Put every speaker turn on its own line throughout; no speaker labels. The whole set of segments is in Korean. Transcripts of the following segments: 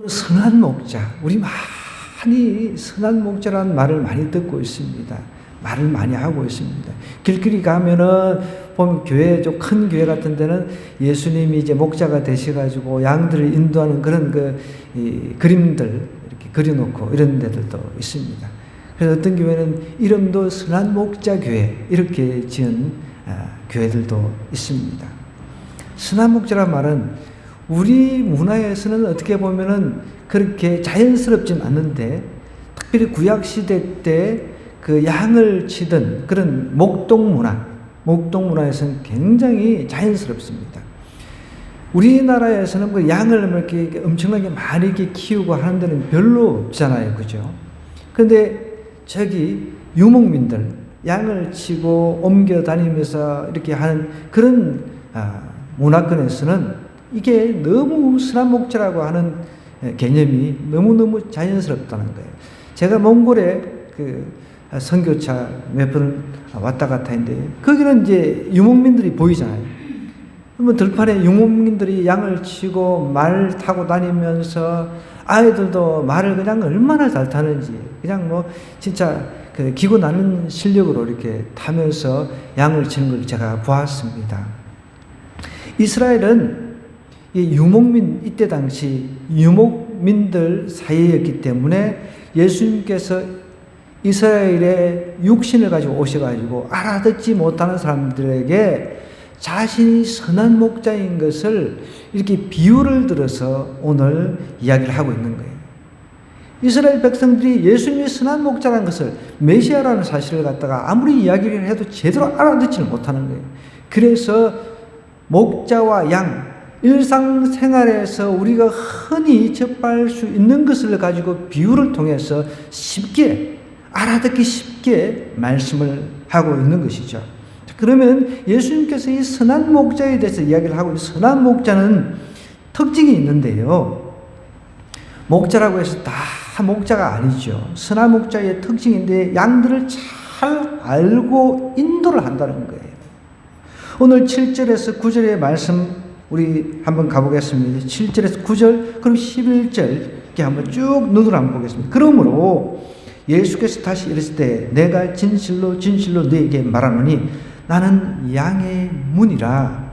선한 목자, 우리 많이 선한 목자라는 말을 많이 듣고 있습니다. 말을 많이 하고 있습니다. 길거리 가면은 보면 교회, 좀 큰 교회 같은 데는 예수님이 이제 목자가 되셔가지고 양들을 인도하는 그런 그림들 이렇게 그려놓고 이런 데들도 있습니다. 그래서 어떤 교회는 이름도 선한 목자 교회 이렇게 지은 교회들도 있습니다. 선한 목자란 말은 우리 문화에서는 어떻게 보면은 그렇게 자연스럽진 않는데, 특별히 구약시대 때 그 양을 치던 그런 목동문화에서는 굉장히 자연스럽습니다. 우리나라에서는 그 양을 이렇게 엄청나게 많이 이렇게 키우고 하는 데는 별로 없잖아요. 그죠? 그런데 저기 유목민들, 양을 치고 옮겨 다니면서 이렇게 하는 그런 문화권에서는 이게 너무 선한 목자라고 하는 개념이 너무너무 자연스럽다는 거예요. 제가 몽골에 선교차 몇 번 왔다 갔다 했는데, 거기는 이제 유목민들이 보이잖아요. 그러면 들판에 유목민들이 양을 치고 말 타고 다니면서 아이들도 말을 그냥 얼마나 잘 타는지, 그냥 뭐 진짜 기고 나는 실력으로 이렇게 타면서 양을 치는 걸 제가 보았습니다. 이스라엘은 이때 당시 유목민들 사이였기 때문에 예수님께서 이스라엘의 육신을 가지고 오셔가지고 알아듣지 못하는 사람들에게 자신이 선한 목자인 것을 이렇게 비유를 들어서 오늘 이야기를 하고 있는 거예요. 이스라엘 백성들이 예수님이 선한 목자라는 것을, 메시아라는 사실을 갖다가 아무리 이야기를 해도 제대로 알아듣지를 못하는 거예요. 그래서 목자와 양, 일상생활에서 우리가 흔히 접할 수 있는 것을 가지고 비유를 통해서 쉽게, 알아듣기 쉽게 말씀을 하고 있는 것이죠. 그러면 예수님께서 이 선한 목자에 대해서 이야기를 하고, 선한 목자는 특징이 있는데요. 목자라고 해서 다 목자가 아니죠. 선한 목자의 특징인데 양들을 잘 알고 인도를 한다는 거예요. 오늘 7절에서 9절의 말씀 우리 한번 가보겠습니다. 7절에서 9절, 그럼 11절 이렇게 한번 쭉 눈으로 한번 보겠습니다. 그러므로 예수께서 다시 이르실 때 내가 진실로 진실로 너에게 말하노니 나는 양의 문이라.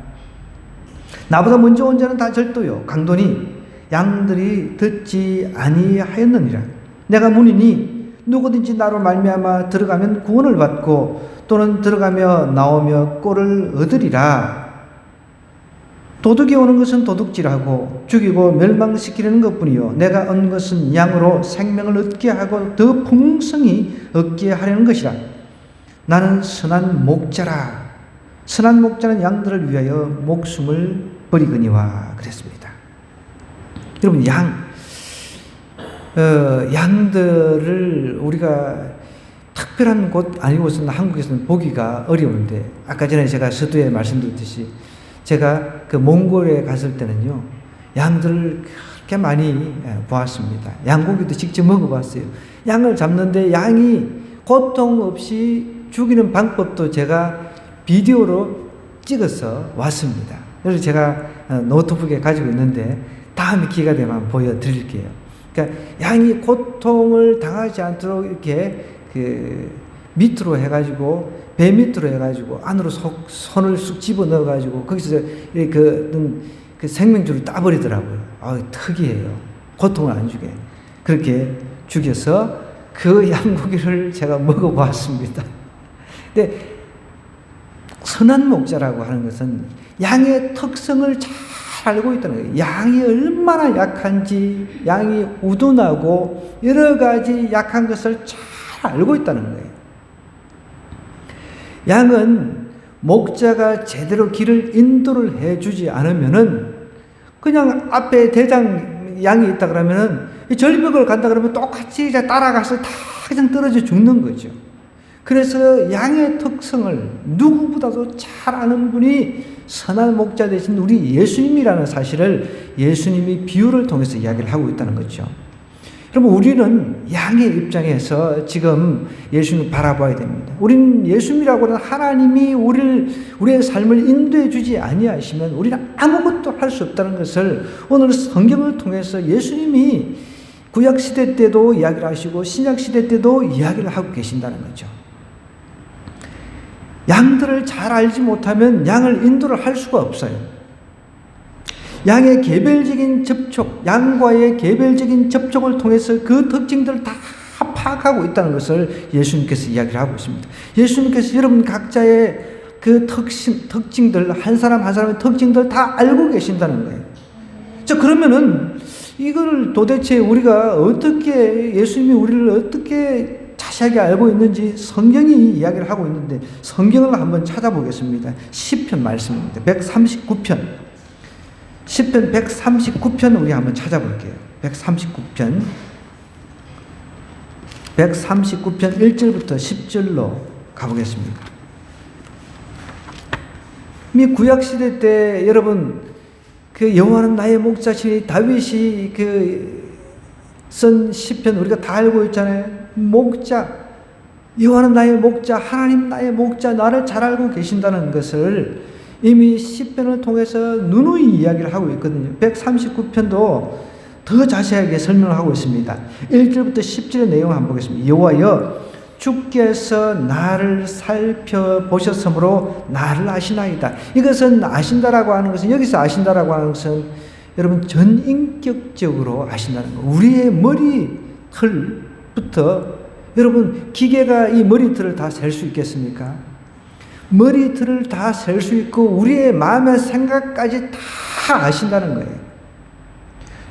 나보다 먼저 온 자는 다 절도요 강도니 양들이 듣지 아니하였느니라. 내가 문이니 누구든지 나로 말미암아 들어가면 구원을 받고 또는 들어가며 나오며 꼴을 얻으리라. 도둑이 오는 것은 도둑질하고 죽이고 멸망시키려는 것뿐이요 내가 온 것은 양으로 생명을 얻게 하고 더 풍성히 얻게 하려는 것이라. 나는 선한 목자라. 선한 목자는 양들을 위하여 목숨을 버리거니와. 그랬습니다. 여러분, 양들을 우리가 특별한 곳 아니고서는 한국에서는 보기가 어려운데, 아까 전에 제가 서두에 말씀드렸듯이 제가 몽골에 갔을 때는요, 양들을 그렇게 많이 보았습니다. 양고기도 직접 먹어봤어요. 양을 잡는데 양이 고통 없이 죽이는 방법도 제가 비디오로 찍어서 왔습니다. 그래서 제가 노트북에 가지고 있는데 다음에 기회가 되면 보여드릴게요. 그러니까 양이 고통을 당하지 않도록 이렇게 밑으로 해가지고, 배 밑으로 해가지고 안으로 손을 쑥 집어 넣어가지고 거기서 그 생명줄을 따버리더라고요. 특이해요. 고통을 안 주게. 그렇게 죽여서 그 양고기를 제가 먹어보았습니다. 근데 선한 목자라고 하는 것은 양의 특성을 잘 알고 있다는 거예요. 양이 얼마나 약한지, 양이 우둔하고 여러 가지 약한 것을 잘 알고 있다는 거예요. 양은 목자가 제대로 길을 인도를 해주지 않으면은, 그냥 앞에 대장 양이 있다 그러면은 절벽을 간다 그러면 똑같이 따라가서 다 그냥 떨어져 죽는 거죠. 그래서 양의 특성을 누구보다도 잘 아는 분이 선한 목자 되신 우리 예수님이라는 사실을 예수님이 비유를 통해서 이야기를 하고 있다는 거죠. 여러분, 우리는 양의 입장에서 지금 예수님을 바라봐야 됩니다. 우리는 예수님이라고 하는 하나님이 우리의 삶을 인도해 주지 아니하시면 우리는 아무것도 할 수 없다는 것을 오늘 성경을 통해서 예수님이 구약시대 때도 이야기를 하시고 신약시대 때도 이야기를 하고 계신다는 거죠. 양들을 잘 알지 못하면 양을 인도를 할 수가 없어요. 양의 개별적인 접촉, 양과의 개별적인 접촉을 통해서 그 특징들을 다 파악하고 있다는 것을 예수님께서 이야기를 하고 있습니다. 예수님께서 여러분 각자의 그 특징들, 한 사람 한 사람의 특징들 다 알고 계신다는 거예요. 자, 그러면은 이걸 도대체 우리가 어떻게, 예수님이 우리를 어떻게 자세하게 알고 있는지 성경이 이야기를 하고 있는데, 성경을 한번 찾아보겠습니다. 시편 말씀입니다. 139편. 시편 139편 우리 한번 찾아볼게요. 139편 139편 1절부터 10절로 가보겠습니다. 이 구약시대 때 여러분 그 여호와는 나의 목자시니 다윗이 쓴 시편 우리가 다 알고 있잖아요. 목자, 여호와는 나의 목자, 하나님 나의 목자, 나를 잘 알고 계신다는 것을 이미 시편을 통해서 누누이 이야기를 하고 있거든요. 139편도 더 자세하게 설명을 하고 있습니다. 1절부터 10절의 내용을 한번 보겠습니다. 여호와여, 주께서 나를 살펴보셨으므로 나를 아시나이다. 이것은 아신다라고 하는 것은, 여기서 아신다라고 하는 것은 여러분 전인격적으로 아신다는 거. 우리의 머리털부터, 여러분 기계가 이 머리털을 다 셀 수 있겠습니까? 머리털을 다 셀 수 있고 우리의 마음의 생각까지 다 아신다는 거예요.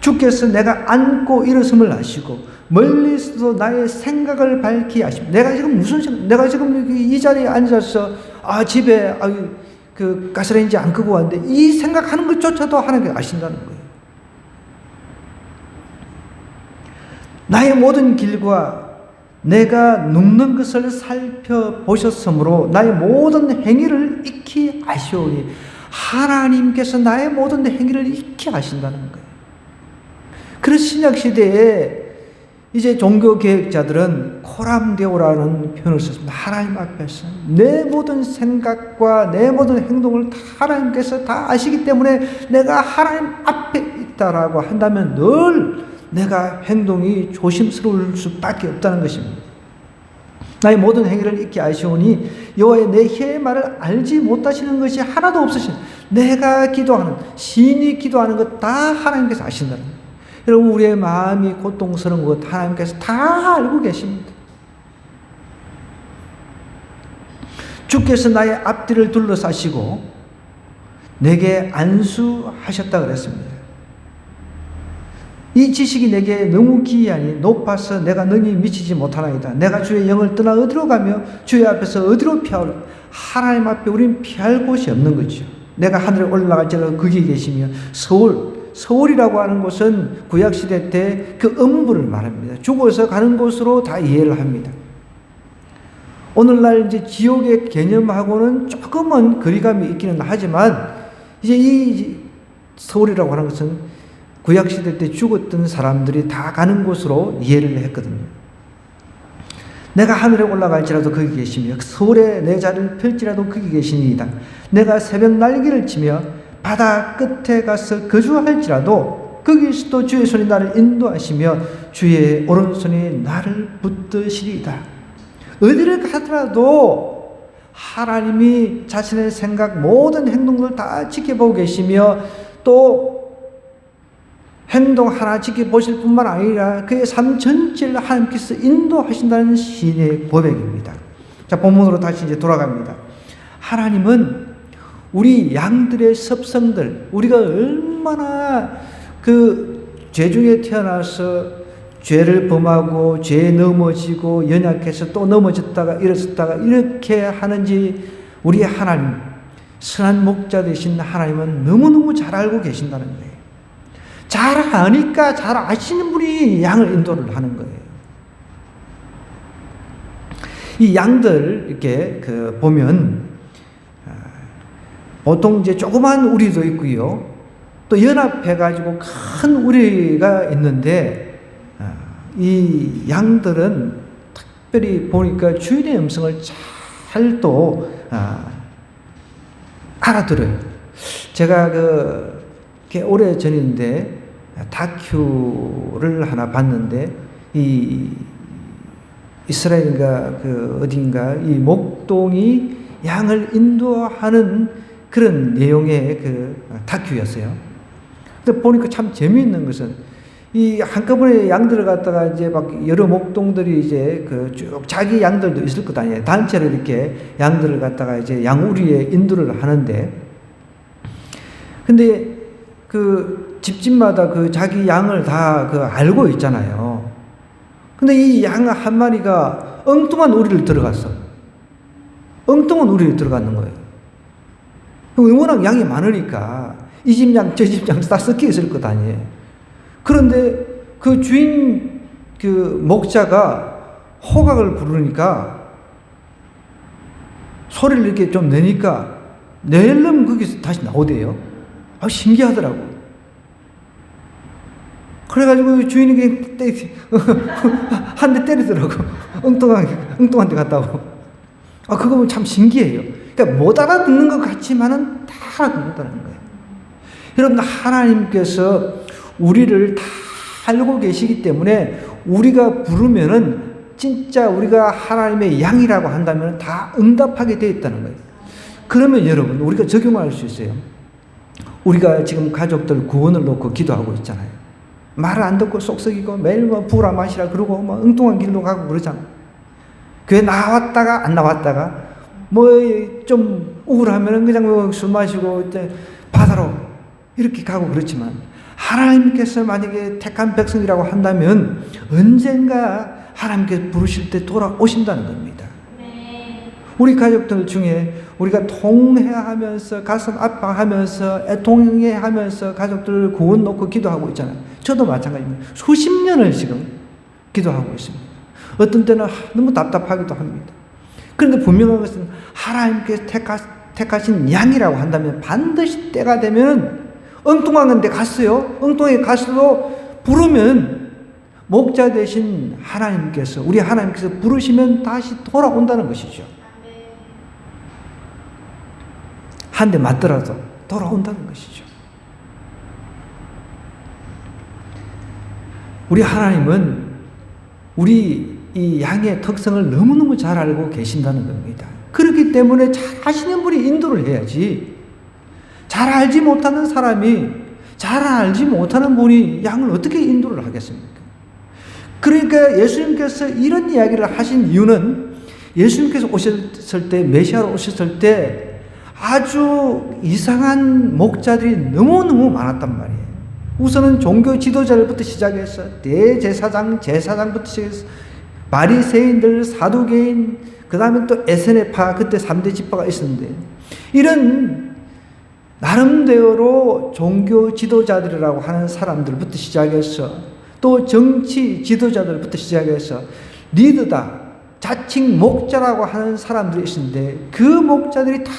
주께서 내가 앉고 일어섬을 아시고 멀리서도 나의 생각을 밝히 아십니다. 내가 지금 무슨 생각, 내가 지금 이 자리에 앉아서 집에 그 가스레인지 안 끄고 왔는데 이 생각하는 것조차도 하나님께서 아신다는 거예요. 나의 모든 길과 내가 눕는 것을 살펴보셨으므로 나의 모든 행위를 익히 아시오니, 하나님께서 나의 모든 행위를 익히 아신다는 거예요. 그래서 신약시대에 이제 종교개혁자들은 코람데오라는 표현을 썼습니다. 하나님 앞에서 내 모든 생각과 내 모든 행동을 다 하나님께서 다 아시기 때문에 내가 하나님 앞에 있다라고 한다면 늘 내가 행동이 조심스러울 수밖에 없다는 것입니다. 나의 모든 행위를 익히 아시오니 여호와의 내 혀의 말을 알지 못하시는 것이 하나도 없으신, 내가 기도하는, 신이 기도하는 것 다 하나님께서 아신다는 거예요. 여러분, 우리의 마음이 고통스러운 것 하나님께서 다 알고 계십니다. 주께서 나의 앞뒤를 둘러싸시고 내게 안수하셨다 그랬습니다. 이 지식이 내게 너무 기이하니 높아서 내가 능히 미치지 못하나이다. 내가 주의 영을 떠나 어디로 가며 주의 앞에서 어디로 피하오? 하나님 앞에 우리는 피할 곳이 없는 거죠. 내가 하늘에 올라갈지라도 거기 계시며, 서울이라고 하는 곳은 구약시대 때 그 음부를 말합니다. 죽어서 가는 곳으로 다 이해를 합니다. 오늘날 이제 지옥의 개념하고는 조금은 거리감이 있기는 하지만, 이제 이 서울이라고 하는 것은 구약시대 때 죽었던 사람들이 다 가는 곳으로 이해를 했거든요. 내가 하늘에 올라갈지라도 거기 계시며 서울에 내 자리를 펼지라도 거기 계시니이다. 내가 새벽 날개를 치며 바다 끝에 가서 거주할지라도 거기서도 주의 손이 나를 인도하시며 주의 오른손이 나를 붙드시리이다. 어디를 가더라도 하나님이 자신의 생각, 모든 행동을 다 지켜보고 계시며 또 행동 하나 지켜보실 뿐만 아니라 그의 삶 전체를 하나님께서 인도하신다는 신의 고백입니다. 자, 본문으로 다시 이제 돌아갑니다. 하나님은 우리 양들의 습성들, 우리가 얼마나 그 죄 중에 태어나서 죄를 범하고 죄에 넘어지고 연약해서 또 넘어졌다가 일어섰다가 이렇게 하는지 우리 하나님, 선한 목자 되신 하나님은 너무너무 잘 알고 계신다는 거예요. 잘 아니까 잘 아시는 분이 양을 인도를 하는 거예요. 이 양들 이렇게 보면 보통 이제 조그만 우리도 있고요. 또 연합해가지고 큰 우리가 있는데 이 양들은 특별히 보니까 주인의 음성을 잘 또 알아들어요. 제가 꽤 오래 전인데 다큐를 하나 봤는데 이 이스라엘인가 어딘가 이 목동이 양을 인도하는 그런 내용의 다큐였어요. 근데 보니까 참 재미있는 것은 이 한꺼번에 양들을 갖다가 이제 막 여러 목동들이 이제 쭉 자기 양들도 있을 것 아니에요. 단체로 이렇게 양들을 갖다가 이제 양우리에 인도를 하는데, 근데 집집마다 자기 양을 다 알고 있잖아요. 근데 이 양 한 마리가 엉뚱한 우리를 들어갔어. 엉뚱한 우리를 들어갔는 거예요. 워낙 양이 많으니까 이 집 양, 저 집 양 다 섞여 있을 것 아니에요. 그런데 그 주인 목자가 호각을 부르니까 소리를 이렇게 좀 내니까 내려면 거기서 다시 나오대요. 신기하더라고. 그래가지고 주인이 그냥 한 대 때리더라고. 엉뚱한 데 갔다고. 그거 보면 참 신기해요. 그러니까 못 알아듣는 것 같지만은 다 알아듣는다는 거예요. 여러분, 하나님께서 우리를 다 알고 계시기 때문에 우리가 부르면은 진짜 우리가 하나님의 양이라고 한다면 다 응답하게 되어 있다는 거예요. 그러면 여러분, 우리가 적용할 수 있어요. 우리가 지금 가족들 구원을 놓고 기도하고 있잖아요. 말을 안 듣고 쏙썩이고 매일 부으라 마시라 그러고 엉뚱한 길로 가고 그러잖아. 교회 나왔다가 안 나왔다가 좀 우울하면은 그냥 술 마시고 바다로 이렇게 가고 그렇지만, 하나님께서 만약에 택한 백성이라고 한다면 언젠가 하나님께서 부르실 때 돌아오신다는 겁니다. 우리 가족들 중에 우리가 통회하면서 가슴 아파하면서 애통해하면서 가족들 구원 놓고 기도하고 있잖아요. 저도 마찬가지입니다. 수십 년을 지금 기도하고 있습니다. 어떤 때는 너무 답답하기도 합니다. 그런데 분명한 것은 하나님께서 택하신 양이라고 한다면 반드시 때가 되면 엉뚱한 데 갔어요. 엉뚱하게 갔어도 부르면 목자 되신 하나님께서, 우리 하나님께서 부르시면 다시 돌아온다는 것이죠. 한 대 맞더라도 돌아온다는 것이죠. 우리 하나님은 우리 이 양의 특성을 너무너무 잘 알고 계신다는 겁니다. 그렇기 때문에 잘 아시는 분이 인도를 해야지, 잘 알지 못하는 사람이, 잘 알지 못하는 분이 양을 어떻게 인도를 하겠습니까? 그러니까 예수님께서 이런 이야기를 하신 이유는, 예수님께서 오셨을 때, 메시아로 오셨을 때 아주 이상한 목자들이 너무너무 많았단 말이에요. 우선은 종교 지도자들부터 시작해서 대제사장, 제사장부터 시작해서 바리새인들, 사두개인, 그 다음에 또 에세네파, 그때 3대 지파가 있었는데, 이런 나름대로 종교 지도자들이라고 하는 사람들부터 시작해서 또 정치 지도자들부터 시작해서 리더다, 자칭 목자라고 하는 사람들이 있었는데, 그 목자들이 다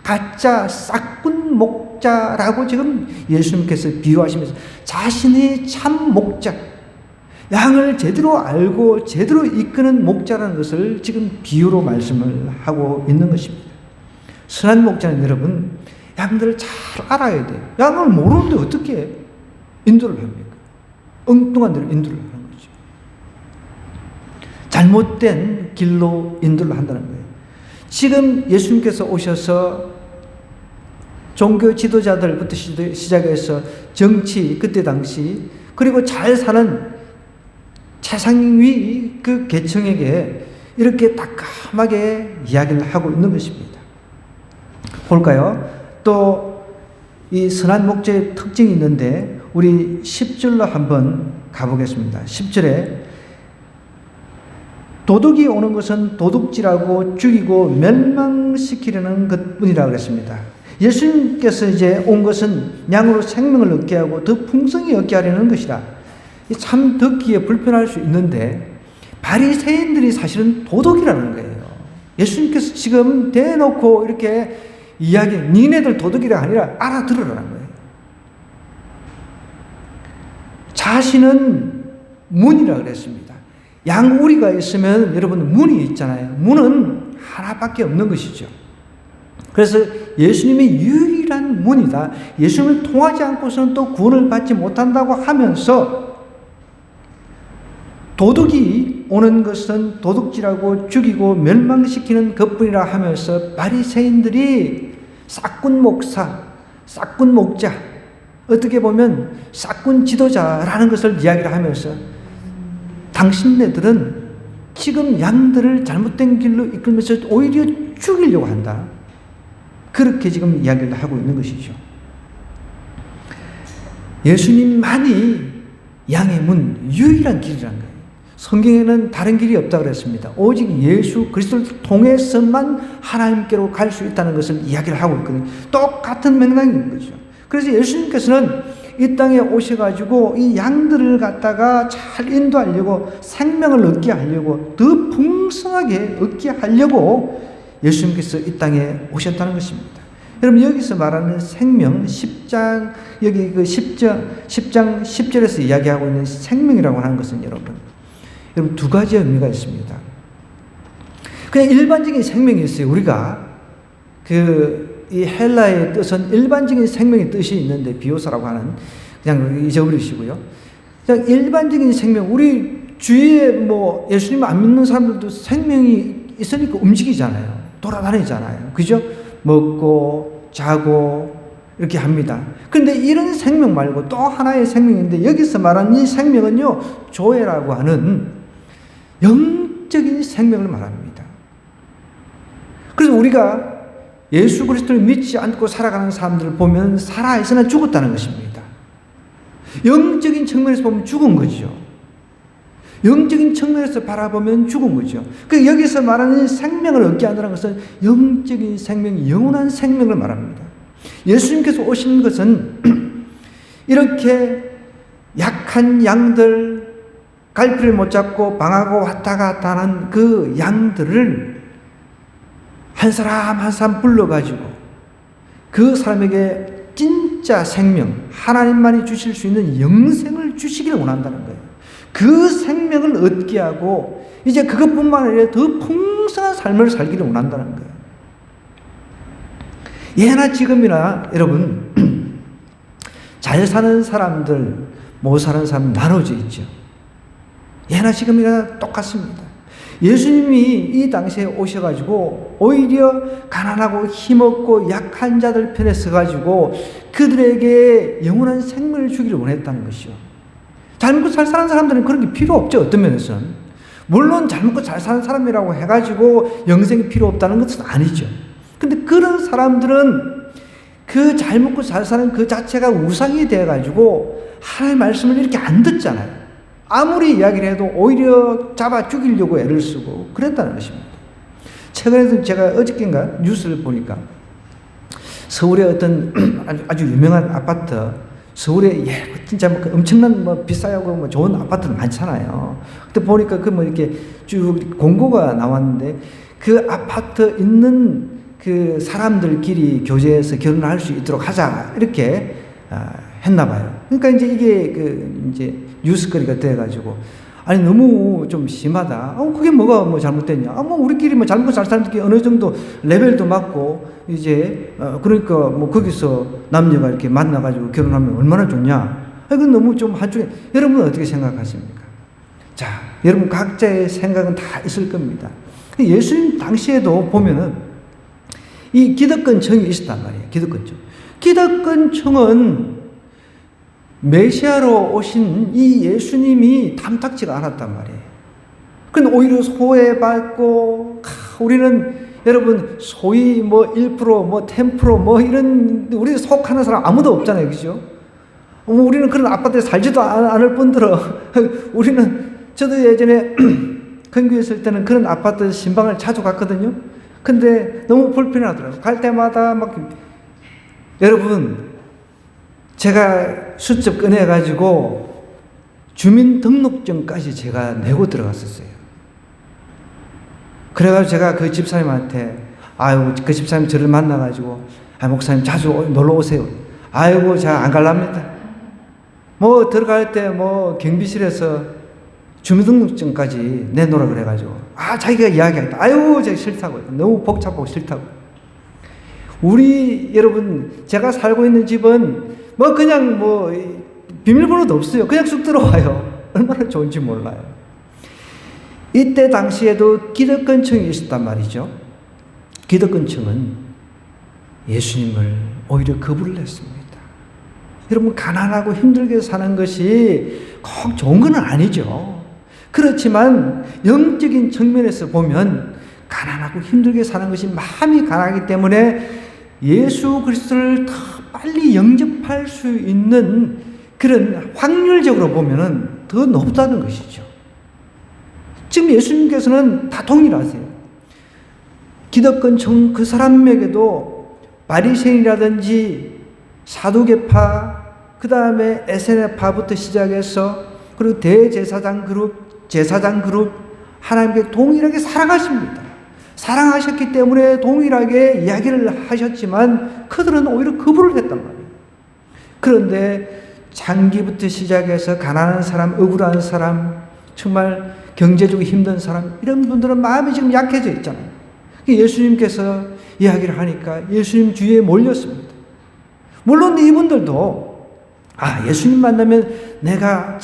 가짜 싹군 목자라고 지금 예수님께서 비유하시면서 자신의 참 목자, 양을 제대로 알고 제대로 이끄는 목자라는 것을 지금 비유로 말씀을 하고 있는 것입니다. 선한 목자는 여러분, 양들을 잘 알아야 돼요. 양을 모르는데 어떻게 인도를 합니까? 엉뚱한 데로 인도를 하는 거죠. 잘못된 길로 인도를 한다는 거예요. 지금 예수님께서 오셔서 종교 지도자들부터 시작해서 정치, 그때 당시, 그리고 잘 사는 최상위 그 계층에게 이렇게 따끔하게 이야기를 하고 있는 것입니다. 볼까요? 또 이 선한 목자의 특징이 있는데 우리 10절로 한번 가보겠습니다. 10절에 도둑이 오는 것은 도둑질하고 죽이고 멸망시키려는 것뿐이라고 했습니다. 예수님께서 이제 온 것은 양으로 생명을 얻게 하고 더 풍성히 얻게 하려는 것이라. 참 듣기에 불편할 수 있는데 바리새인들이 사실은 도둑이라는 거예요. 예수님께서 지금 대놓고 이렇게 이야기, 니네들 도둑이라 아니라 알아들으라는 거예요. 자신은 문이라고 그랬습니다. 양우리가 있으면 여러분 문이 있잖아요. 문은 하나밖에 없는 것이죠. 그래서 예수님이 유일한 문이다. 예수님을 통하지 않고서는 또 구원을 받지 못한다고 하면서 도둑이 오는 것은 도둑질하고 죽이고 멸망시키는 것뿐이라 하면서 바리새인들이 싹군 목사, 싹군 목자, 어떻게 보면 싹군 지도자라는 것을 이야기를 하면서 당신네들은 지금 양들을 잘못된 길로 이끌면서 오히려 죽이려고 한다. 그렇게 지금 이야기를 하고 있는 것이죠. 예수님만이 양의 문, 유일한 길이라는 거예요. 성경에는 다른 길이 없다고 그랬습니다. 오직 예수 그리스도를 통해서만 하나님께로 갈 수 있다는 것을 이야기를 하고 있거든요. 똑같은 맥락인 거죠. 그래서 예수님께서는 이 땅에 오셔가지고 이 양들을 갖다가 잘 인도하려고 생명을 얻게 하려고 더 풍성하게 얻게 하려고 예수님께서 이 땅에 오셨다는 것입니다. 여러분 여기서 말하는 생명 10장 여기 그 10장 10절에서 이야기하고 있는 생명이라고 하는 것은 여러분 두 가지 의미가 있습니다. 그냥 일반적인 생명이 있어요. 우리가 이 헬라의 뜻은 일반적인 생명의 뜻이 있는데 비오사라고 하는 그냥 잊어버리시고요. 그냥 일반적인 생명 우리 주위에 뭐 예수님 안 믿는 사람들도 생명이 있으니까 움직이잖아요. 돌아다니잖아요. 그죠? 먹고 자고 이렇게 합니다. 그런데 이런 생명 말고 또 하나의 생명인데 여기서 말하는 이 생명은요 조회라고 하는 영적인 생명을 말합니다. 그래서 우리가 예수 그리스도를 믿지 않고 살아가는 사람들을 보면 살아있으나 죽었다는 것입니다. 영적인 측면에서 보면 죽은 거죠. 영적인 측면에서 바라보면 죽은 거죠. 그 여기서 말하는 생명을 얻게 한다는 것은 영적인 생명, 영원한 생명을 말합니다. 예수님께서 오신 것은 이렇게 약한 양들, 갈피를 못 잡고 방하고 왔다 갔다 하는 그 양들을 한 사람 한 사람 불러가지고 그 사람에게 진짜 생명, 하나님만이 주실 수 있는 영생을 주시기를 원한다는 거예요. 그 생명을 얻게 하고 이제 그것뿐만 아니라 더 풍성한 삶을 살기를 원한다는 거예요. 예나 지금이나 여러분 잘 사는 사람들, 못 사는 사람 나눠져 있죠. 예나 지금이나 똑같습니다. 예수님이 이 당시에 오셔가지고 오히려 가난하고 힘없고 약한 자들 편에 서가지고 그들에게 영원한 생명을 주기를 원했다는 것이요. 잘 먹고 잘 사는 사람들은 그런 게 필요 없죠. 어떤 면에서는. 물론 잘 먹고 잘 사는 사람이라고 해가지고 영생이 필요 없다는 것은 아니죠. 근데 그런 사람들은 그 잘 먹고 잘 사는 그 자체가 우상이 돼가지고 하나님의 말씀을 이렇게 안 듣잖아요. 아무리 이야기를 해도 오히려 잡아 죽이려고 애를 쓰고 그랬다는 것입니다. 최근에도 제가 어저께인가 뉴스를 보니까 서울의 어떤 아주 유명한 아파트, 서울에 진짜 뭐 엄청난 뭐 비싸고 뭐 좋은 아파트들 많잖아요. 그때 보니까 그 뭐 이렇게 쭉 공고가 나왔는데 그 아파트 있는 그 사람들끼리 교제해서 결혼할 수 있도록 하자 이렇게 했나 봐요. 그러니까 이제 이게 이제 뉴스거리가 돼가지고 아니 너무 좀 심하다. 그게 뭐가 뭐 잘못됐냐? 뭐 우리끼리 뭐 잘못 잘 사람들끼리 어느 정도 레벨도 맞고 이제 그러니까 뭐 거기서 남녀가 이렇게 만나가지고 결혼하면 얼마나 좋냐? 이건 너무 좀 한쪽에 여러분은 어떻게 생각하십니까? 자, 여러분 각자의 생각은 다 있을 겁니다. 예수님 당시에도 보면은 이 기득권층이 있었단 말이에요. 기득권층. 기득권층은 메시아로 오신 이 예수님이 탐탁지가 않았단 말이에요. 그런데 오히려 소외받고, 우리는 여러분, 소위 뭐 1%, 뭐 10%, 뭐 이런, 우리 속하는 사람 아무도 없잖아요. 그죠? 우리는 그런 아파트에 살지도 않을 뿐더러, 우리는, 저도 예전에 근교에 있을 때는 그런 아파트 신방을 자주 갔거든요. 근데 너무 불편하더라고요. 갈 때마다 막, 여러분, 제가 수첩 꺼내가지고 주민등록증까지 제가 내고 들어갔었어요. 그래가지고 제가 그 집사님한테, 아유, 그 집사님 저를 만나가지고, 목사님 자주 놀러 오세요. 아이고, 제가 안 갈랍니다. 뭐, 들어갈 때 뭐, 경비실에서 주민등록증까지 내놓으라 그래가지고, 자기가 이야기하겠다. 아유, 제가 싫다고. 너무 복잡하고 싫다고. 우리, 여러분, 제가 살고 있는 집은 그냥 비밀번호도 없어요. 그냥 쑥 들어와요. 얼마나 좋은지 몰라요. 이때 당시에도 기득권층이 있었단 말이죠. 기득권층은 예수님을 오히려 거부를 했습니다. 여러분, 가난하고 힘들게 사는 것이 꼭 좋은 건 아니죠. 그렇지만 영적인 측면에서 보면 가난하고 힘들게 사는 것이 마음이 가난하기 때문에 예수 그리스도를 더 빨리 영접할 수 있는 그런 확률적으로 보면은 더 높다는 것이죠. 지금 예수님께서는 다 동일하세요. 기득권층 그 사람에게도 바리새인이라든지 사두개파, 그 다음에 에세네파부터 시작해서 그리고 대제사장 그룹, 제사장 그룹, 하나님께 동일하게 사랑하십니다. 사랑하셨기 때문에 동일하게 이야기를 하셨지만 그들은 오히려 거부를 했단 말이에요. 그런데 장기부터 시작해서 가난한 사람, 억울한 사람, 정말 경제적으로 힘든 사람, 이런 분들은 마음이 지금 약해져 있잖아요. 예수님께서 이야기를 하니까 예수님 주위에 몰렸습니다. 물론 이분들도 예수님 만나면 내가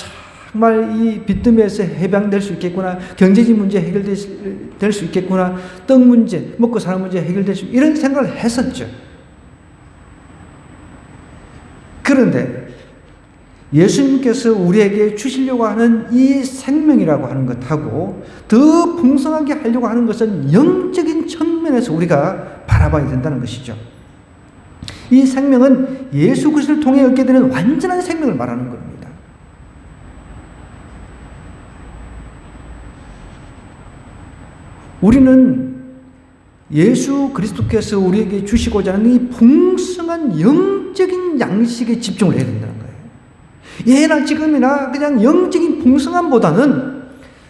정말 이 빚더미에서 해방될 수 있겠구나, 경제적 문제 해결될 수 있겠구나, 떡 문제, 먹고 사는 문제 해결될 수 이런 생각을 했었죠. 그런데 예수님께서 우리에게 주시려고 하는 이 생명이라고 하는 것하고 더 풍성하게 하려고 하는 것은 영적인 측면에서 우리가 바라봐야 된다는 것이죠. 이 생명은 예수 그리스도를 통해 얻게 되는 완전한 생명을 말하는 겁니다. 우리는 예수 그리스도께서 우리에게 주시고자 하는 이 풍성한 영적인 양식에 집중을 해야 된다는 거예요. 예나 지금이나 그냥 영적인 풍성함보다는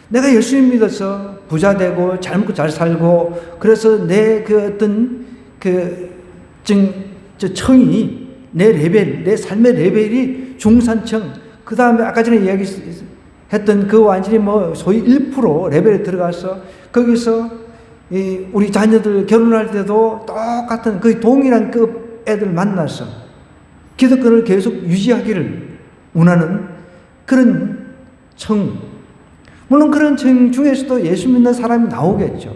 내가 예수님 믿어서 부자 되고 잘 먹고 잘 살고 그래서 내 청이, 내 레벨, 내 삶의 레벨이 중산층, 그 다음에 아까 전에 이야기했던 그 완전히 소위 1% 레벨에 들어가서 거기서 우리 자녀들 결혼할 때도 똑같은 거의 동일한 급 애들 만나서 기득권을 계속 유지하기를 원하는 그런 층. 물론 그런 층 중에서도 예수 믿는 사람이 나오겠죠.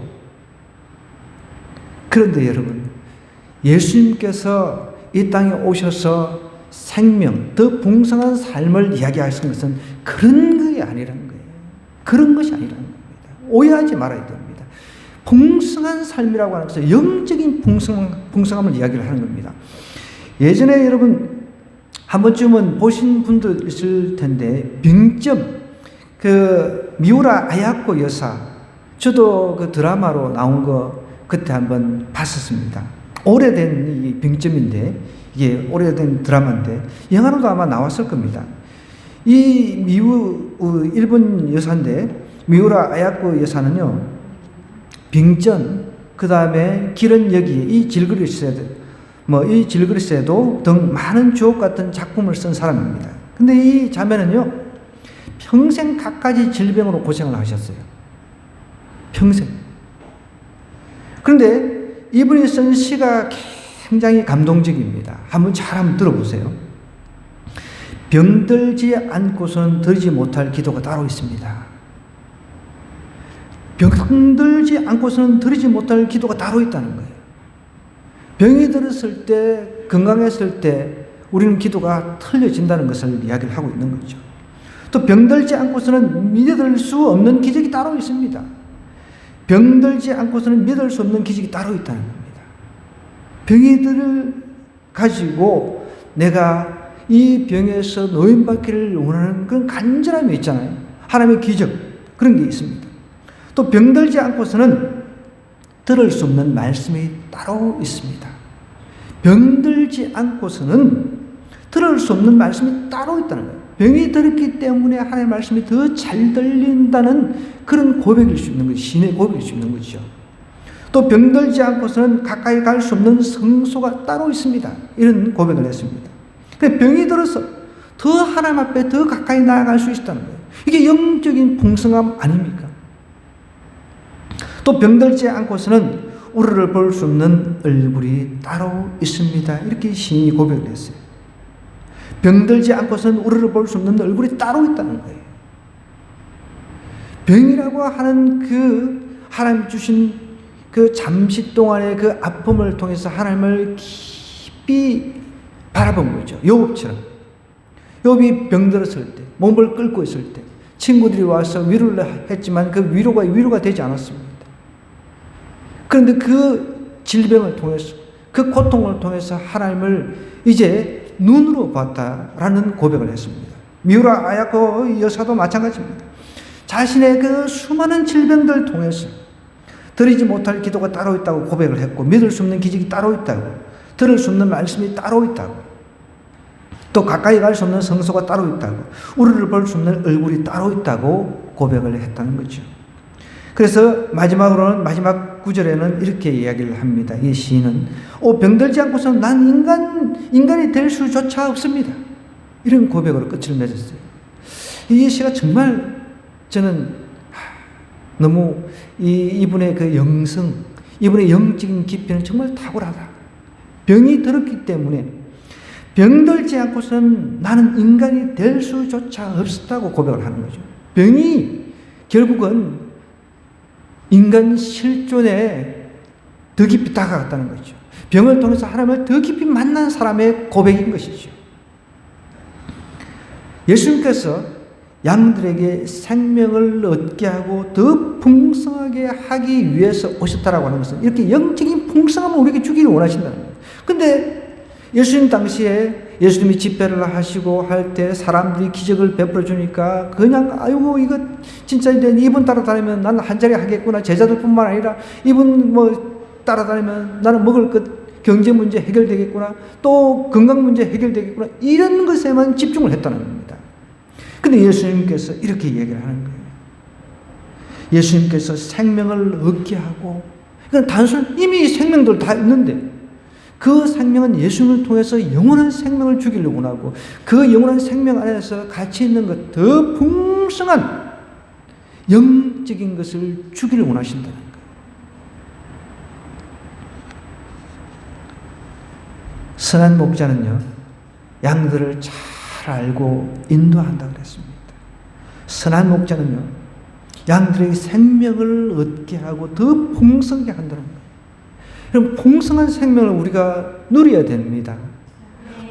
그런데 여러분, 예수님께서 이 땅에 오셔서 생명, 더 풍성한 삶을 이야기하신 것은 그런 것이 아니라는 거예요. 그런 것이 아니라는 겁니다. 오해하지 말아야 됩니다. 풍성한 삶이라고 하는 것은 영적인 풍성함을 이야기를 하는 겁니다. 예전에 여러분 한 번쯤은 보신 분도 있을 텐데, 빙점, 미우라 아야코 여사, 저도 그 드라마로 나온 거 그때 한번 봤었습니다. 오래된 이 빙점인데, 이게 오래된 드라마인데 영화로도 아마 나왔을 겁니다. 이 일본 여사인데, 미우라 아야코 여사는요, 빙전, 그 다음에 길은 여기, 이 질그리스에도 등 많은 주옥 같은 작품을 쓴 사람입니다. 근데 이 자매는요, 평생 갖가지 질병으로 고생을 하셨어요. 평생. 그런데 이분이 쓴 시가 굉장히 감동적입니다. 한번 들어보세요. 병들지 않고서는 드리지 못할 기도가 따로 있습니다. 병들지 않고서는 드리지 못할 기도가 따로 있다는 거예요. 병이 들었을 때, 건강했을 때 우리는 기도가 틀려진다는 것을 이야기를 하고 있는 거죠. 또 병들지 않고서는 믿을 수 없는 기적이 따로 있습니다. 병들지 않고서는 믿을 수 없는 기적이 따로 있다는 겁니다. 병이들을 가지고 내가 이 병에서 노인받기를 원하는 그런 간절함이 있잖아요. 하나님의 기적, 그런 게 있습니다. 또 병들지 않고서는 들을 수 없는 말씀이 따로 있습니다. 병들지 않고서는 들을 수 없는 말씀이 따로 있다는 거예요. 병이 들었기 때문에 하나님의 말씀이 더 잘 들린다는 그런 고백일 수 있는 거죠. 신의 고백일 수 있는 거죠. 또 병들지 않고서는 가까이 갈 수 없는 성소가 따로 있습니다. 이런 고백을 했습니다. 병이 들어서 더 하나님 앞에 더 가까이 나아갈 수 있다는 거예요. 이게 영적인 풍성함 아닙니까? 또 병들지 않고서는 우리를 볼 수 없는 얼굴이 따로 있습니다. 이렇게 시인이 고백을 했어요. 병들지 않고서는 우리를 볼 수 없는 얼굴이 따로 있다는 거예요. 병이라고 하는 그 하나님 주신 그 잠시 동안의 그 아픔을 통해서 하나님을 깊이 바라본 거죠. 욥처럼. 욥이 병들었을 때, 몸을 끓고 있을 때 친구들이 와서 위로를 했지만 그 위로가 되지 않았습니다. 그런데 그 질병을 통해서, 그 고통을 통해서 하나님을 이제 눈으로 봤다라는 고백을 했습니다. 미우라 아야코 여사도 마찬가지입니다. 자신의 그 수많은 질병들을 통해서 드리지 못할 기도가 따로 있다고 고백을 했고, 믿을 수 없는 기적이 따로 있다고, 들을 수 없는 말씀이 따로 있다고, 또 가까이 갈 수 없는 성소가 따로 있다고, 우리를 볼 수 없는 얼굴이 따로 있다고 고백을 했다는 거죠. 그래서 마지막으로는, 마지막 구절에는 이렇게 이야기를 합니다. 이 시인은 병들지 않고서는 난 인간이 될 수조차 없습니다. 이런 고백으로 끝을 맺었어요. 이 시가 정말 저는 너무 이분의 그 영성, 이분의 영적인 깊이는 정말 탁월하다. 병이 들었기 때문에 병들지 않고서는 나는 인간이 될 수조차 없었다고 고백을 하는 거죠. 병이 결국은 인간 실존에 더 깊이 다가갔다는 거죠. 병을 통해서 하나님을 더 깊이 만난 사람의 고백인 것이죠. 예수님께서 양들에게 생명을 얻게 하고 더 풍성하게 하기 위해서 오셨다라고 하는 것은 이렇게 영적인 풍성함을 우리에게 주기를 원하신다는 거예요. 근데 예수님 당시에 예수님이 집회를 하시고 할 때 사람들이 기적을 베풀어 주니까 그냥 아이고 이거 진짜 이분 따라다니면 나는 한 자리 하겠구나. 제자들뿐만 아니라 이분 따라다니면 나는 먹을 것 경제 문제 해결되겠구나. 또 건강 문제 해결되겠구나. 이런 것에만 집중을 했다는 겁니다. 근데 예수님께서 이렇게 얘기를 하는 거예요. 예수님께서 생명을 얻게 하고, 그건 단순 이미 생명들 다 있는데 그 생명은 예수님을 통해서 영원한 생명을 주기를 원하고, 그 영원한 생명 안에서 같이 있는 것, 더 풍성한 영적인 것을 주기를 원하신다는 거예요. 선한 목자는요, 양들을 잘 알고 인도한다고 그랬습니다. 선한 목자는요, 양들에게 생명을 얻게 하고 더 풍성하게 한다는 거예요. 그럼 풍성한 생명을 우리가 누려야 됩니다.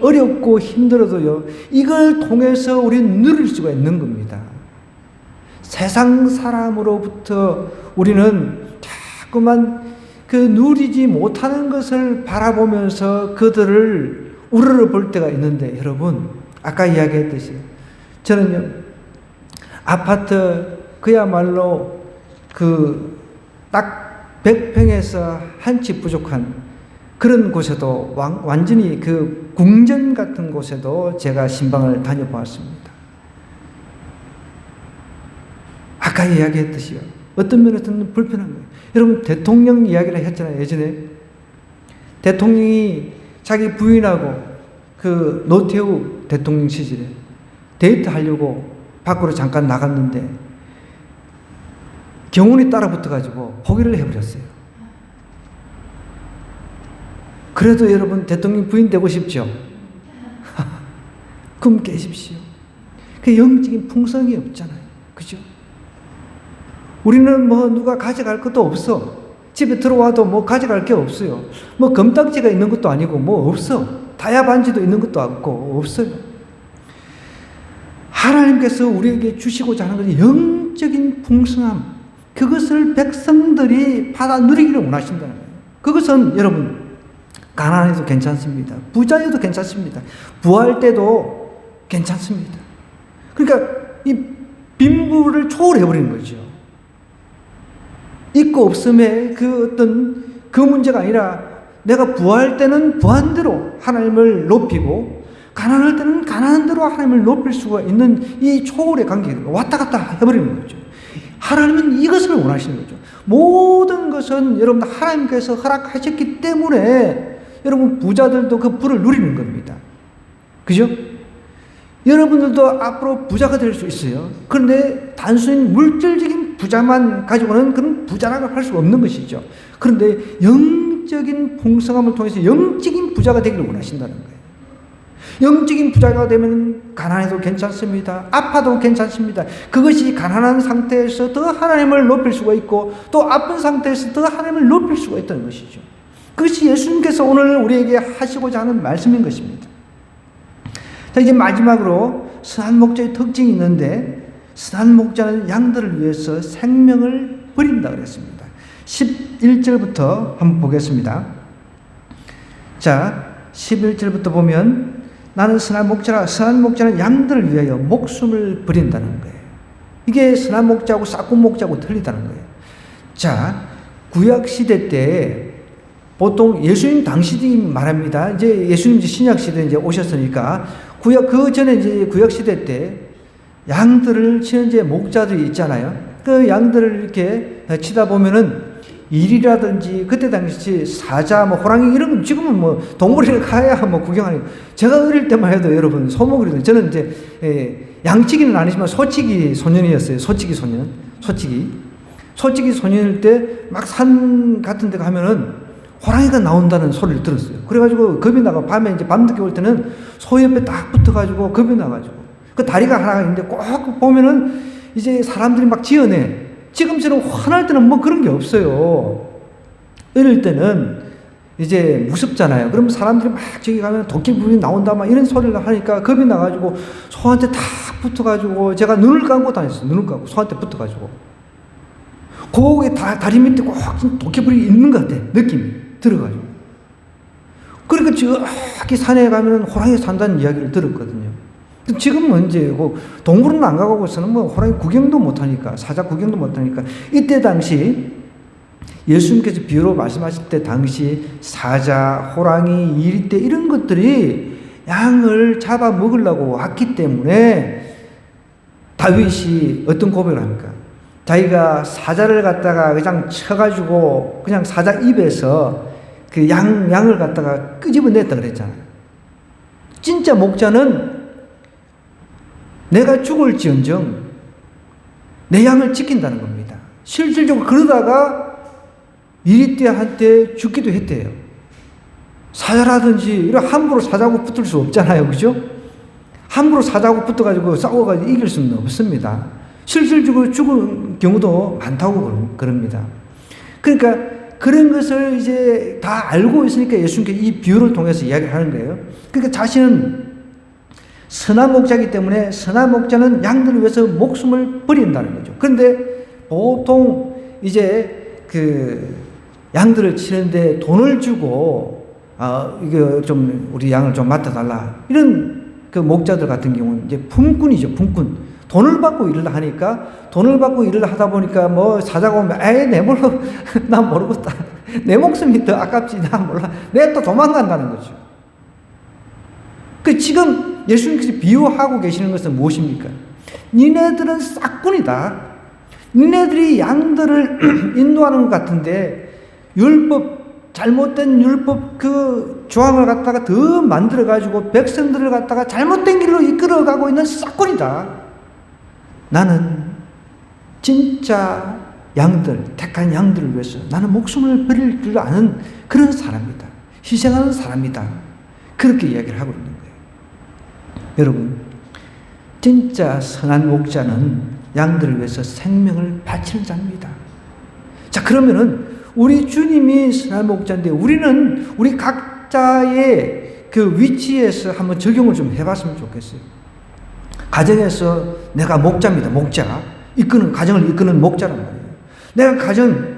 어렵고 힘들어도요, 이걸 통해서 우리는 누릴 수가 있는 겁니다. 세상 사람으로부터 우리는 자꾸만 그 누리지 못하는 것을 바라보면서 우리를 볼 때가 있는데, 여러분, 아까 이야기했듯이 저는요, 아파트 그야말로 딱 100평에서 한 집 부족한 그런 곳에도 완전히 그 궁전 같은 곳에도 제가 신방을 다녀보았습니다. 아까 이야기했듯이요, 어떤 면에서는 불편한 거예요. 여러분, 대통령 이야기를 했잖아요. 예전에 대통령이 자기 부인하고 그 노태우 대통령 시절에 데이트하려고 밖으로 잠깐 나갔는데 경운이 따라붙어가지고 포기를 해버렸어요. 그래도 여러분, 대통령 부인 되고 싶죠? 그럼 깨십시오. 그 영적인 풍성이 없잖아요. 그죠? 우리는 누가 가져갈 것도 없어. 집에 들어와도 가져갈 게 없어요. 금딱지가 있는 것도 아니고 없어. 다야 반지도 있는 것도 없어요. 하나님께서 우리에게 주시고자 하는 것은 영적인 풍성함, 그것을 백성들이 받아 누리기를 원하신다는 거예요. 그것은 여러분, 가난해도 괜찮습니다. 부자여도 괜찮습니다. 부할 때도 괜찮습니다. 그러니까 이 빈부를 초월해버리는 거죠. 있고 없음의 그 문제가 아니라, 내가 부할 때는 부한 대로 하나님을 높이고, 가난할 때는 가난한 대로 하나님을 높일 수가 있는 이 초월의 관계가 왔다 갔다 해버리는 거죠. 하나님은 이것을 원하시는 거죠. 모든 것은 여러분 하나님께서 허락하셨기 때문에 여러분 부자들도 그 부를 누리는 겁니다. 그죠? 여러분들도 앞으로 부자가 될 수 있어요. 그런데 단순히 물질적인 부자만 가지고는 그런 부자라고 할 수 없는 것이죠. 그런데 영적인 풍성함을 통해서 영적인 부자가 되기를 원하신다는 거예요. 영적인 부자가 되면 가난해도 괜찮습니다. 아파도 괜찮습니다. 그것이 가난한 상태에서 더 하나님을 높일 수가 있고 또 아픈 상태에서 더 하나님을 높일 수가 있다는 것이죠. 그것이 예수님께서 오늘 우리에게 하시고자 하는 말씀인 것입니다. 자, 이제 마지막으로 선한 목자의 특징이 있는데 선한 목자는 양들을 위해서 생명을 버린다 그랬습니다. 11절부터 한번 보겠습니다. 자, 11절부터 보면 나는 선한 목자라 선한 목자는 양들을 위하여 목숨을 버린다는 거예요. 이게 선한 목자하고 싹군 목자하고 틀리다는 거예요. 자, 구약 시대 때 보통 예수님 당시 말합니다. 이제 예수님 신약 시대 이제 오셨으니까 그 전에 이제 구약 시대 때 양들을 치는 이제 목자들이 있잖아요. 그 양들을 이렇게 치다 보면은 일이라든지 그때 당시 사자, 뭐 호랑이 이런 건 지금은 뭐 동물원에 가야 뭐 구경하는. 제가 어릴 때만 해도 여러분 소목이거든요. 저는 이제 양치기는 아니지만 소치기 소년이었어요. 소치기 소년, 소치기 소년일 때 막 산 같은 데 가면은 호랑이가 나온다는 소리를 들었어요. 그래가지고 겁이 나가 밤에 이제 밤늦게 올 때는 소 옆에 딱 붙어가지고 겁이 나가지고 그 다리가 하나가 있는데 꼭 보면은 이제 사람들이 막 지어내. 지금처럼 화날 때는 뭐 그런 게 없어요. 이럴 때는 이제 무섭잖아요. 그럼 사람들이 막 저기 가면 도끼불이 나온다 막 이런 소리를 하니까 겁이 나가지고 소한테 딱 붙어가지고 제가 눈을 감고 다녔어요. 눈을 감고 소한테 붙어가지고 거기에 다리 밑에 꼭 도끼불이 있는 것 같아. 느낌이 들어가지고. 그러니까 저기 산에 가면 호랑이 산다는 이야기를 들었거든요. 지금은 이제 동물원 안 가고서는 뭐 호랑이 구경도 못하니까, 사자 구경도 못하니까, 이때 당시 예수님께서 비유로 말씀하실 때 당시 사자, 호랑이, 이리떼 이런 것들이 양을 잡아 먹으려고 왔기 때문에 다윗이 어떤 고백을 합니까? 자기가 사자를 갖다가 그냥 쳐가지고 그냥 사자 입에서 그 양을 갖다가 끄집어냈다 그랬잖아요. 진짜 목자는 내가 죽을지언정 내 양을 지킨다는 겁니다. 실질적으로 그러다가 이리떼한테 죽기도 했대요. 사자라든지 이런 함부로 사자하고 붙을 수 없잖아요. 그죠? 함부로 사자하고 붙어가지고 싸워가지고 이길 수는 없습니다. 실질적으로 죽은 경우도 많다고 그럽니다. 그러니까 그런 것을 이제 다 알고 있으니까 예수님께 이 비유를 통해서 이야기를 하는 거예요. 그러니까 자신은 선한 목자이기 때문에 선한 목자는 양들을 위해서 목숨을 버린다는 거죠. 그런데 보통 이제 그 양들을 치는데 돈을 주고 이거 좀 우리 양을 좀 맡아달라 이런 그 목자들 같은 경우는 이제 품꾼이죠. 품꾼. 돈을 받고 일을 하니까 돈을 받고 일을 하다 보니까 뭐 사자가 오면 에이 내 몰라 나 모르겠다. 내 목숨이 더 아깝지 나 몰라. 내가 또 도망간다는 거죠. 그 지금 예수님께서 비유하고 계시는 것은 무엇입니까? 니네들은 싹군이다. 니네들이 양들을 인도하는 것 같은데 율법 잘못된 율법 그 조항을 갖다가 더 만들어 가지고 백성들을 갖다가 잘못된 길로 이끌어가고 있는 싹군이다. 나는 진짜 양들, 택한 양들을 위해서 나는 목숨을 버릴 줄 아는 그런 사람이다. 희생하는 사람이다. 그렇게 이야기를 하고 있는 거예요. 여러분, 진짜 선한 목자는 양들을 위해서 생명을 바치는 자입니다. 자, 그러면은 우리 주님이 선한 목자인데 우리 각자의 그 위치에서 한번 적용을 좀 해봤으면 좋겠어요. 가정에서 내가 목자입니다. 목자. 가정을 이끄는 목자란 말이에요. 내가 가정을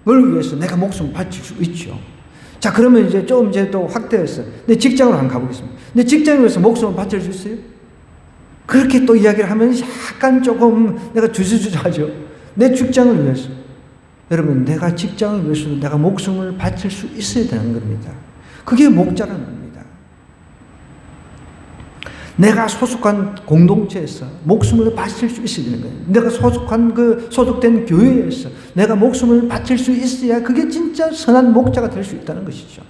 위해서 내가 목숨을 바칠 수 있죠. 자, 그러면 이제 또 확대해서 내 직장으로 한번 가보겠습니다. 내 직장을 위해서 목숨을 바칠 수 있어요? 그렇게 또 이야기를 하면 약간 조금 내가 주저주저하죠. 내 직장을 위해서. 여러분, 내가 직장을 위해서 내가 목숨을 바칠 수 있어야 되는 겁니다. 그게 목자라는 겁니다. 내가 소속한 공동체에서 목숨을 바칠 수 있어야 되는 거예요. 내가 소속된 교회에서 내가 목숨을 바칠 수 있어야 그게 진짜 선한 목자가 될 수 있다는 것이죠.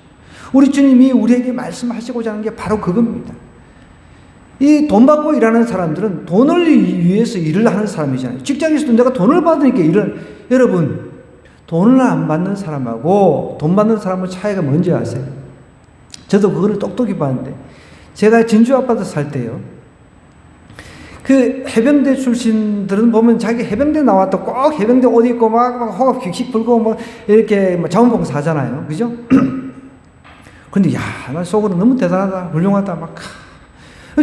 우리 주님이 우리에게 말씀하시고자 하는 게 바로 그겁니다. 이 돈 받고 일하는 사람들은 돈을 위해서 일을 하는 사람이잖아요. 직장에서도 내가 돈을 받으니까 여러분, 돈을 안 받는 사람하고 돈 받는 사람의 차이가 뭔지 아세요? 저도 그거를 똑똑히 봤는데, 제가 진주 아파트 살 때요, 그 해병대 출신들은 보면 자기 해병대 나왔다 꼭 해병대 옷 입고 막 호흡 킥킥 불고 뭐 이렇게 뭐 자원봉사 하잖아요. 그죠? 근데 야, 나 속으로 너무 대단하다, 훌륭하다, 막.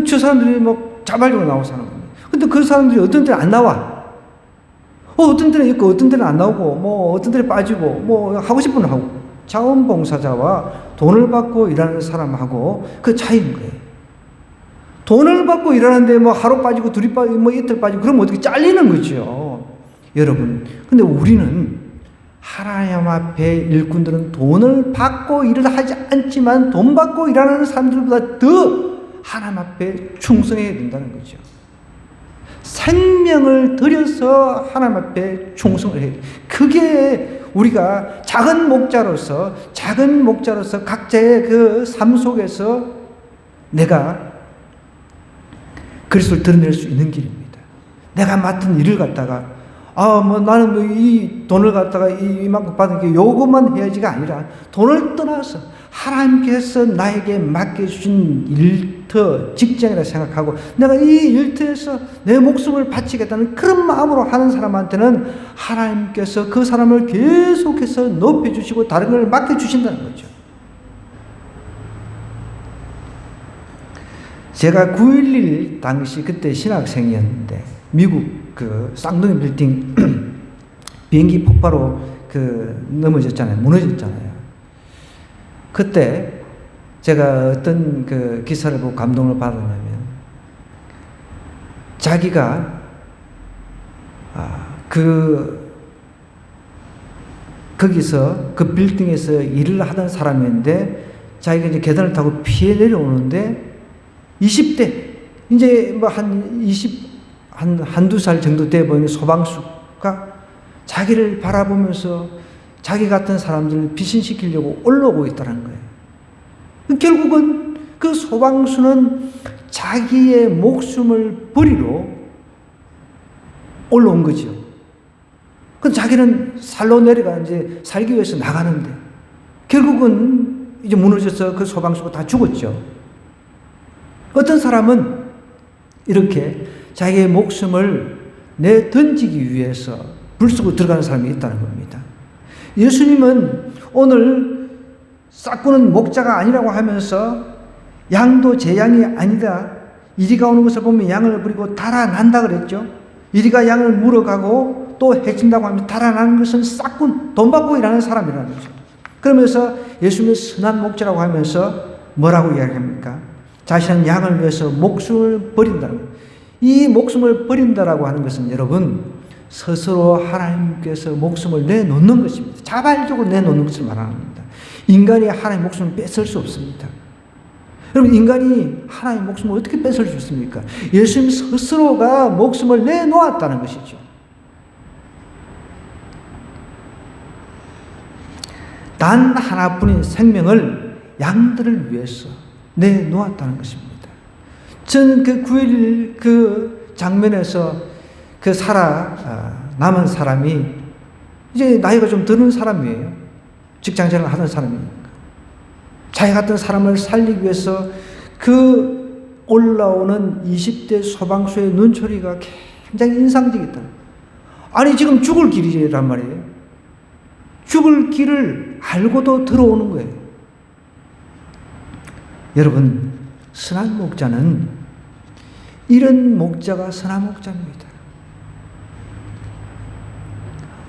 저 사람들이 뭐 자발적으로 나오고 사는 겁니다. 근데 그 사람들이 어떤 때는 안 나와. 어떤 때는 있고, 어떤 때는 안 나오고, 뭐 어떤 때는 빠지고, 뭐 하고 싶은 건 하고. 자원봉사자와 돈을 받고 일하는 사람하고 그 차이인 거예요. 돈을 받고 일하는데 뭐 하루 빠지고 둘이 빠지고 뭐 이틀 빠지고 그러면 어떻게 잘리는 거죠. 여러분, 근데 우리는 하나님 앞에 일꾼들은 돈을 받고 일을 하지 않지만 돈 받고 일하는 사람들보다 더 하나님 앞에 충성해야 된다는 거죠. 생명을 들여서 하나님 앞에 충성을 해야 돼요. 그게 우리가 작은 목자로서 각자의 그 삶 속에서 내가 그리스도를 드러낼 수 있는 길입니다. 내가 맡은 일을 갖다가 나는 뭐 이 돈을 갖다가 이만큼 받은 게 요것만 해야지가 아니라 돈을 떠나서 하나님께서 나에게 맡겨주신 일터, 직장이라 생각하고 내가 이 일터에서 내 목숨을 바치겠다는 그런 마음으로 하는 사람한테는 하나님께서 그 사람을 계속해서 높여주시고 다른 걸 맡겨주신다는 거죠. 제가 9.11 당시 그때 신학생이었는데 미국 그 쌍둥이 빌딩 비행기 폭파로 넘어졌잖아요. 무너졌잖아요. 그때 제가 어떤 그 기사를 보고 감동을 받았냐면 자기가 거기서 그 빌딩에서 일을 하던 사람인데 자기가 이제 계단을 타고 피해 내려오는데 20대 이제 뭐 한두 살 정도 돼 보이는 소방수가 자기를 바라보면서 자기 같은 사람들을 비신시키려고 올라오고 있다는 거예요. 결국은 그 소방수는 자기의 목숨을 버리러 올라온 거죠. 그 자기는 살로 내려가 이제 살기 위해서 나가는데 결국은 이제 무너져서 그 소방수가 다 죽었죠. 어떤 사람은 이렇게 자기의 목숨을 내던지기 위해서 불 쏘고 들어가는 사람이 있다는 겁니다. 예수님은 오늘 싹구는 목자가 아니라고 하면서 양도 제 양이 아니다. 이리가 오는 것을 보면 양을 부리고 달아난다 그랬죠. 이리가 양을 물어가고 또 해친다고 하면 달아나는 것은 싹군, 돈 받고 일하는 사람이라는 거죠. 그러면서 예수님의 선한 목자라고 하면서 뭐라고 이야기합니까? 자신은 양을 위해서 목숨을 버린다는 거예요. 이 목숨을 버린다라고 하는 것은 여러분 스스로 하나님께서 목숨을 내놓는 것입니다. 자발적으로 내놓는 것을 말하는 겁니다. 인간이 하나님의 목숨을 뺏을 수 없습니다. 여러분, 인간이 하나님의 목숨을 어떻게 뺏을 수 있습니까? 예수님 스스로가 목숨을 내놓았다는 것이죠. 단 하나뿐인 생명을 양들을 위해서 내놓았다는 것입니다. 저는 그 9.11 그 장면에서 그 남은 사람이 이제 나이가 좀 드는 사람이에요. 직장생활을 하는 사람이니까. 자기 같은 사람을 살리기 위해서 그 올라오는 20대 소방수의 눈초리가 굉장히 인상적이다. 아니, 지금 죽을 길이란 말이에요. 죽을 길을 알고도 들어오는 거예요. 여러분, 선한 목자는 이런 목자가 선한 목자입니다.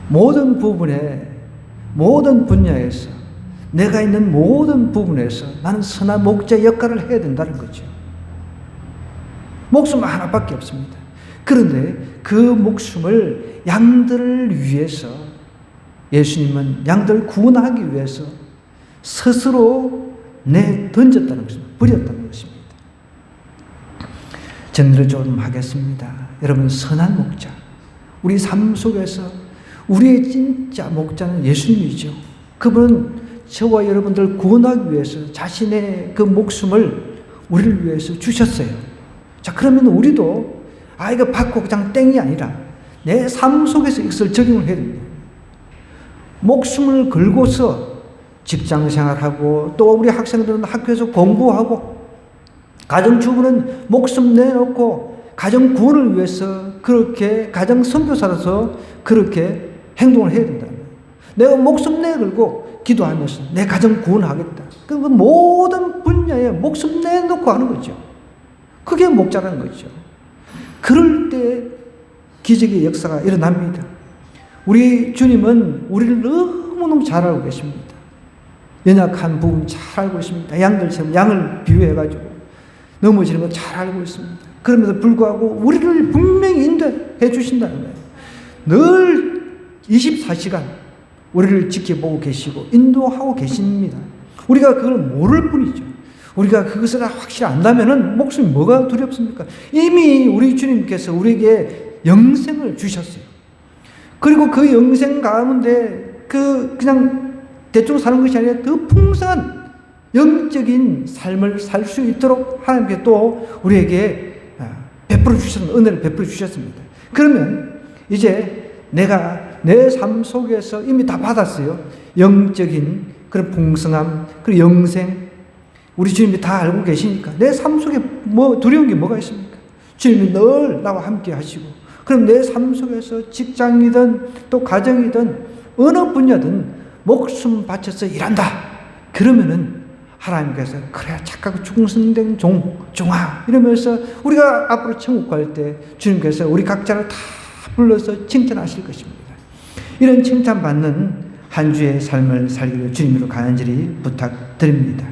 모든 부분에, 모든 분야에서, 내가 있는 모든 부분에서 나는 선한 목자 역할을 해야 된다는 거죠. 목숨 하나밖에 없습니다. 그런데 그 목숨을 양들을 위해서 예수님은 양들을 구원하기 위해서 스스로 내던졌다는 것입니다. 버렸다는 것입니다. 정리를 좀 하겠습니다. 여러분, 선한 목자, 우리 삶 속에서 우리의 진짜 목자는 예수님이죠. 그분은 저와 여러분들 구원하기 위해서 자신의 그 목숨을 우리를 위해서 주셨어요. 자, 그러면 우리도 이거 받고 그냥 땡이 아니라 내 삶 속에서 이것을 적용을 해야 됩니다. 목숨을 걸고서 직장 생활하고 또 우리 학생들은 학교에서 공부하고 가정주부는 목숨 내놓고 가정 구원을 위해서 그렇게 가정 선교사로서 그렇게 행동을 해야 된다. 내가 목숨 내걸고 기도하면서 내 가정 구원하겠다. 그 모든 분야에 목숨 내놓고 하는 거죠. 그게 목자라는 거죠. 그럴 때 기적의 역사가 일어납니다. 우리 주님은 우리를 너무너무 잘 알고 계십니다. 연약한 부분 잘 알고 있습니다. 양들처럼 양을 비유해가지고 넘어지는 거 잘 알고 있습니다. 그럼에도 불구하고 우리를 분명히 인도해 주신다는 거예요. 늘 24시간 우리를 지켜보고 계시고 인도하고 계십니다. 우리가 그걸 모를 뿐이죠. 우리가 그것을 확실히 안다면은 목숨이 뭐가 두렵습니까? 이미 우리 주님께서 우리에게 영생을 주셨어요. 그리고 그 영생 가운데 그냥 대충 사는 것이 아니라 더 풍성한 영적인 삶을 살 수 있도록 하나님께 또 우리에게 베풀어 주셨습니다. 은혜를 베풀어 주셨습니다. 그러면 이제 내가 내 삶 속에서 이미 다 받았어요. 영적인 그런 풍성함, 그리고 영생, 우리 주님이 다 알고 계시니까 내 삶 속에 뭐 두려운 게 뭐가 있습니까? 주님이 늘 나와 함께 하시고, 그럼 내 삶 속에서 직장이든 또 가정이든 어느 분야든 목숨 바쳐서 일한다. 그러면은 하나님께서 그래 착하고 충성된 종아 이러면서 우리가 앞으로 천국 갈 때 주님께서 우리 각자를 다 불러서 칭찬하실 것입니다. 이런 칭찬받는 한 주의 삶을 살기를 주님으로 간절히 부탁드립니다.